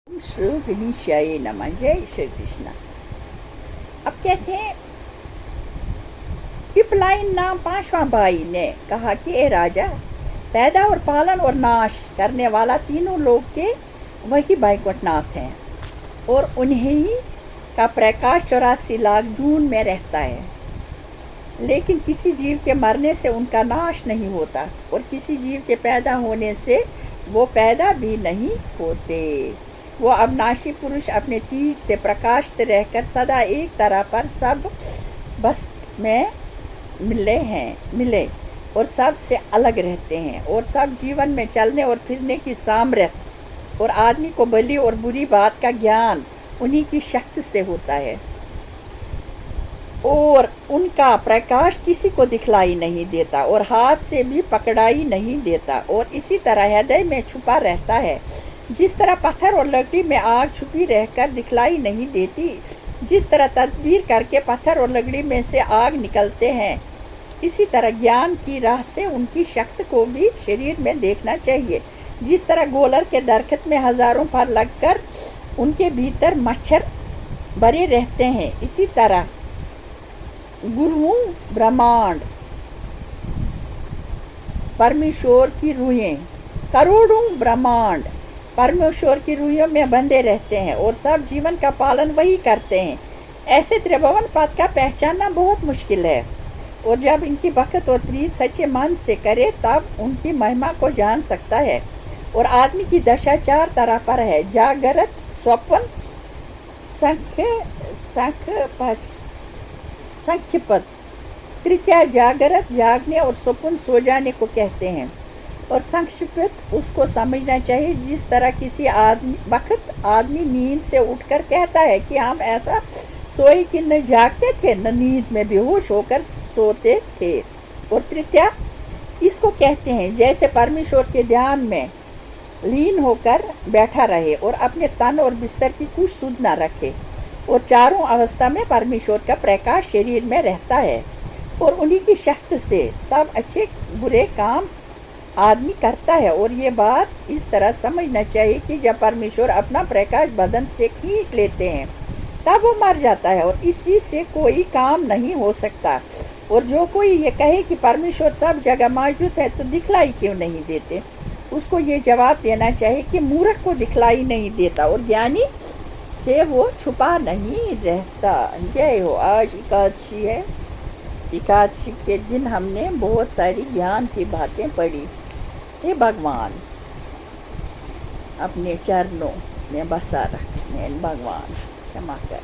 श्री गणेशाय नमः। जय श्री कृष्ण। अब कहते हैं, पिपलाइन नाम पांचवा भाई ने कहा कि ए राजा, पैदा और पालन और नाश करने वाला तीनों लोग के वही बैकुंठनाथ हैं और उन्हीं ही का प्रकाश 84 लाख जून में रहता है। लेकिन किसी जीव के मरने से उनका नाश नहीं होता और किसी जीव के पैदा होने से वो पैदा भी नहीं होते। वो अविनाशी पुरुष अपने तेज से प्रकाशित रहकर सदा एक तरह पर सब बस में मिले और सब से अलग रहते हैं और सब जीवन में चलने और फिरने की सामर्थ्य और आदमी को भली और बुरी बात का ज्ञान उन्हीं की शक्ति से होता है और उनका प्रकाश किसी को दिखलाई नहीं देता और हाथ से भी पकड़ाई नहीं देता और इसी तरह हृदय में छुपा रहता है। जिस तरह पत्थर और लकड़ी में आग छुपी रहकर दिखलाई नहीं देती, जिस तरह तदबीर करके पत्थर और लकड़ी में से आग निकलते हैं, इसी तरह ज्ञान की राह से उनकी शक्ति को भी शरीर में देखना चाहिए। जिस तरह गोलर के दरख्त में हजारों फर लगकर उनके भीतर मच्छर भरे रहते हैं, इसी तरह गुरुओं ब्रह्मांड परमेश्वर की रूहें करोड़ों ब्रह्मांड परमेश्वर की रूहों में बंधे रहते हैं और सब जीवन का पालन वही करते हैं। ऐसे त्रिभुवन पद का पहचानना बहुत मुश्किल है और जब इनकी भक्त और प्रीत सच्चे मन से करे तब उनकी महिमा को जान सकता है। और आदमी की दशा 4 तरह पर है, जागृत, स्वप्न, संख्यपद। तृतीया जागृत जागने और स्वप्न सो जाने को कहते हैं और संक्षिप्त उसको समझना चाहिए जिस तरह किसी आदमी नींद से उठकर कहता है कि हम ऐसा सोए कि न जागते थे न नींद में बेहोश होकर सोते थे। और तृतीया इसको कहते हैं जैसे परमेश्वर के ध्यान में लीन होकर बैठा रहे और अपने तन और बिस्तर की कुछ सुध न रखे और चारों अवस्था में परमेश्वर का प्रकाश शरीर में रहता है और उन्हीं की शक्ति से सब अच्छे बुरे काम आदमी करता है। और ये बात इस तरह समझना चाहिए कि जब परमेश्वर अपना प्रकाश बदन से खींच लेते हैं तब वो मर जाता है और इसी से कोई काम नहीं हो सकता। और जो कोई ये कहे कि परमेश्वर सब जगह मौजूद है तो दिखलाई क्यों नहीं देते, उसको ये जवाब देना चाहिए कि मूर्ख को दिखलाई नहीं देता और ज्ञानी से वो छुपा नहीं रहता। जय हो। आज एकादशी है। एकादशी के दिन हमने बहुत सारी ज्ञान की बातें पढ़ी। हे भगवान, अपने चरणों में बसा रख। भगवान क्षमा कर।